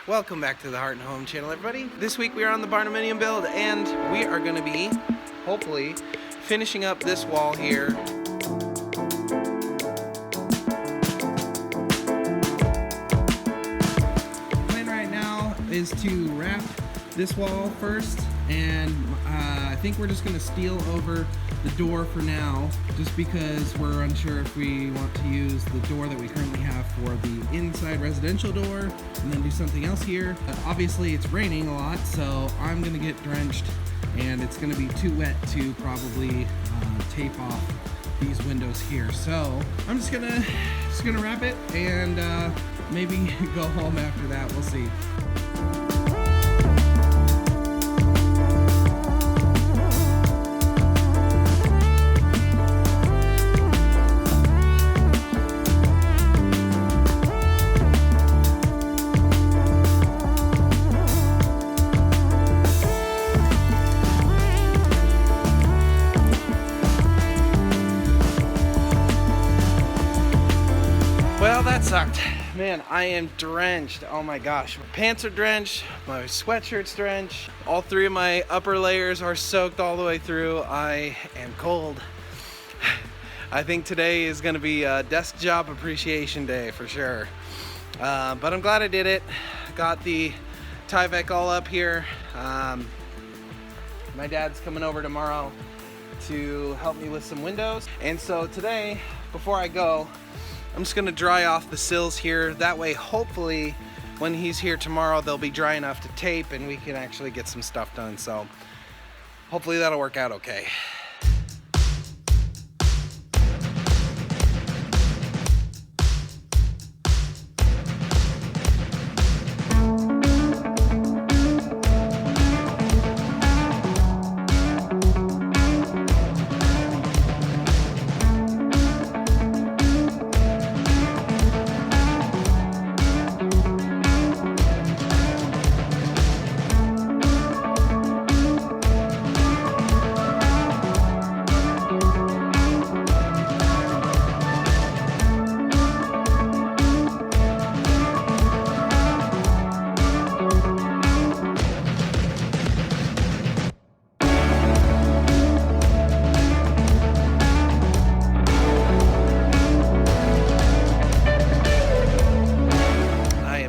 Welcome back to the Heart and Home channel, everybody. This week we are on the Barndominium build, and we are going to be, hopefully, finishing up this wall here. The plan right now is to wrap this wall first, and I think we're just going to steel over the door for now, just because we're unsure if we want to use the door that we currently have for the inside residential door and then do something else here. Obviously it's raining a lot, so I'm going to get drenched and it's going to be too wet to probably tape off these windows here. So I'm just gonna wrap it and maybe go home after that. We'll see. Well, that sucked. Man, I am drenched. Oh my gosh. My pants are drenched, my sweatshirt's drenched. All three of my upper layers are soaked all the way through. I am cold. I think today is gonna be a desk job appreciation day for sure. But I'm glad I did it. Got the Tyvek all up here. My dad's coming over tomorrow to help me with some windows. And so today, before I go, I'm just gonna dry off the sills here. That way, hopefully, when he's here tomorrow, they'll be dry enough to tape and we can actually get some stuff done. So hopefully that'll work out okay.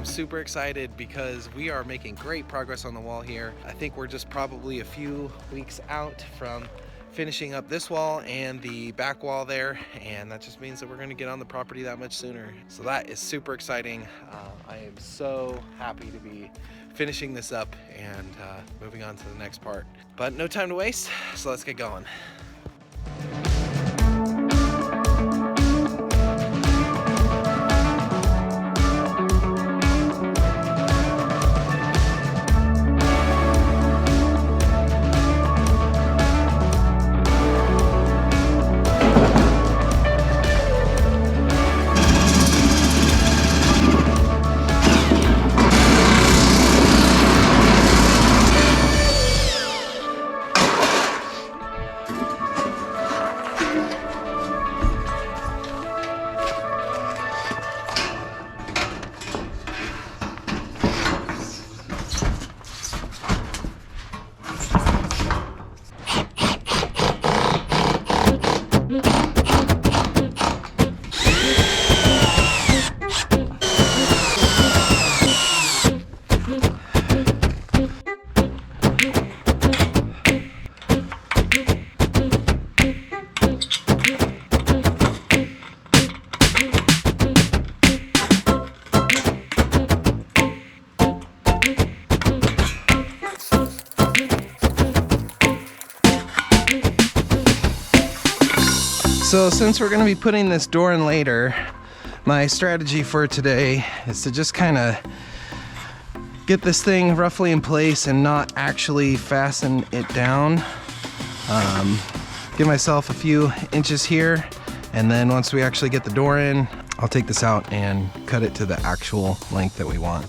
Super excited because we are making great progress on the wall here. I think we're just probably a few weeks out from finishing up this wall and the back wall there, and that just means that we're going to get on the property that much sooner. So that is super exciting. I am so happy to be finishing this up and moving on to the next part. But no time to waste, so let's get going. So since we're going to be putting this door in later, my strategy for today is to just kind of get this thing roughly in place and not actually fasten it down. Give myself a few inches here, and then once we actually get the door in, I'll take this out and cut it to the actual length that we want.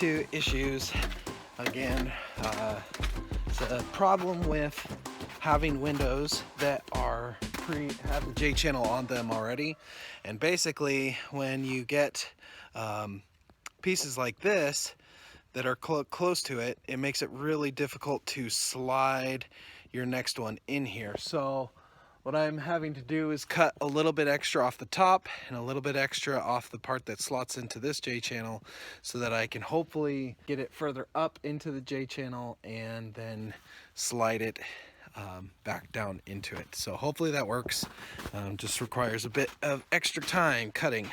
into issues again. It's a problem with having windows that are have the J channel on them already, and basically when you get pieces like this that are close to it, it makes it really difficult to slide your next one in here. So what I'm having to do is cut a little bit extra off the top and a little bit extra off the part that slots into this J channel, so that I can hopefully get it further up into the J channel and then slide it back down into it. So hopefully that works. Just requires a bit of extra time cutting.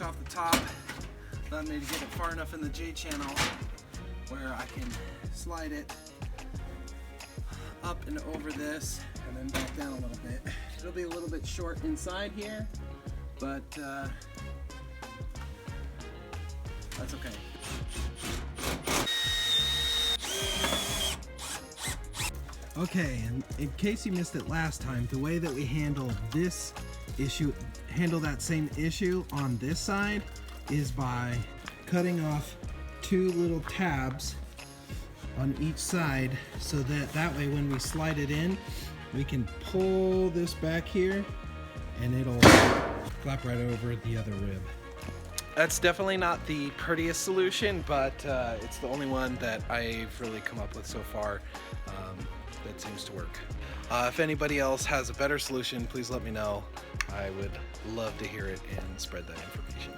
Off the top allowed me to get it far enough in the J channel where I can slide it up and over this and then back down a little bit. It'll be a little bit short inside here, but that's okay. Okay, and in case you missed it last time, the way that we handle this issue, handle that same issue on this side, is by cutting off two little tabs on each side, so that way when we slide it in, we can pull this back here and it'll flap right over the other rib. That's definitely not the prettiest solution, but it's the only one that I've really come up with so far that seems to work. If anybody else has a better solution, please let me know. I would love to hear it and spread that information.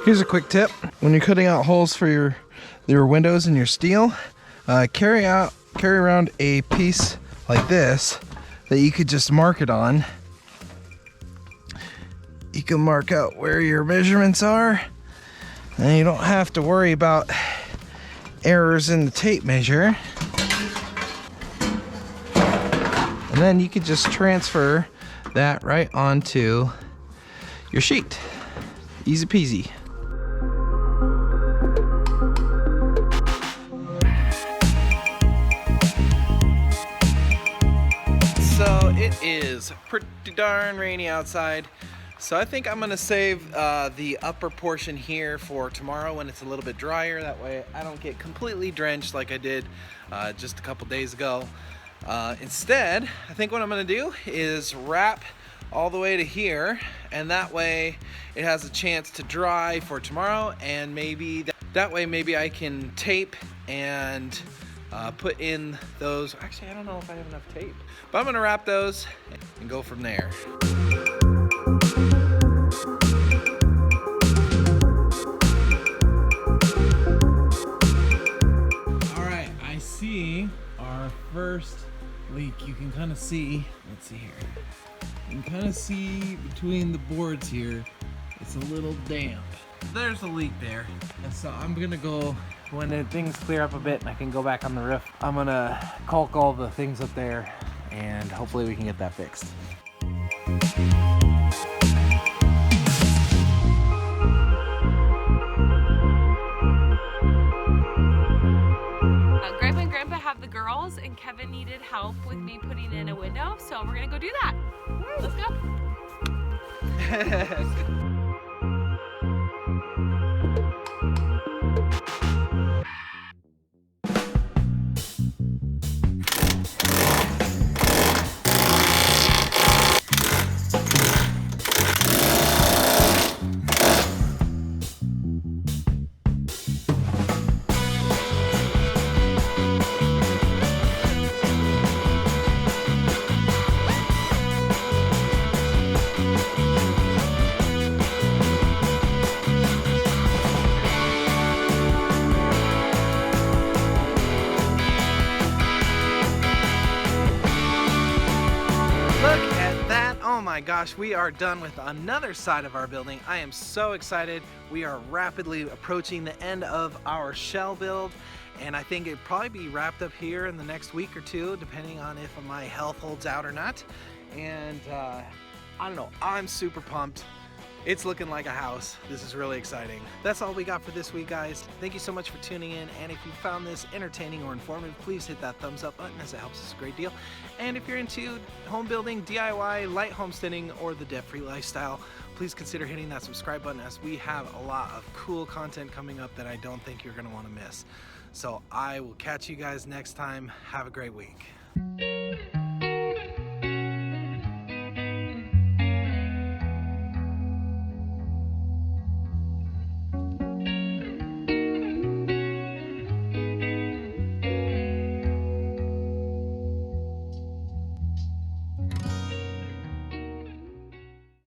Here's a quick tip. When you're cutting out holes for your windows and your steel, carry around a piece like this that you could just mark it on. You can mark out where your measurements are, and you don't have to worry about errors in the tape measure. And then you could just transfer that right onto your sheet. Easy peasy. So it is pretty darn rainy outside, so I think I'm gonna save the upper portion here for tomorrow when it's a little bit drier. That way I don't get completely drenched like I did just a couple days ago. Instead, I think what I'm gonna do is wrap all the way to here, and that way it has a chance to dry for tomorrow, and maybe that way maybe I can tape and put in those. Actually, I don't know if I have enough tape, but I'm gonna wrap those and go from there. All right, I see our first leak. You can kind of see, let's see here. You can kind of see between the boards here, it's a little damp. There's a leak there. And so I'm gonna go, when the things clear up a bit and I can go back on the roof, I'm gonna caulk all the things up there and hopefully we can get that fixed. Grandpa and Grandpa have the girls, and Kevin needed help with me putting in a window, so we're gonna go do that. Let's go. my gosh, we are done with another side of our building. I am so excited. We are rapidly approaching the end of our shell build, and I think it'll probably be wrapped up here in the next week or two, depending on if my health holds out or not. And I don't know, I'm super pumped. It's looking like a house. This is really exciting. That's all we got for this week, guys. Thank you so much for tuning in, and if you found this entertaining or informative, please hit that thumbs up button, as it helps us a great deal. And if you're into home building, DIY, light homesteading, or the debt-free lifestyle, please consider hitting that subscribe button, as we have a lot of cool content coming up that I don't think you're gonna wanna miss. So I will catch you guys next time. Have a great week.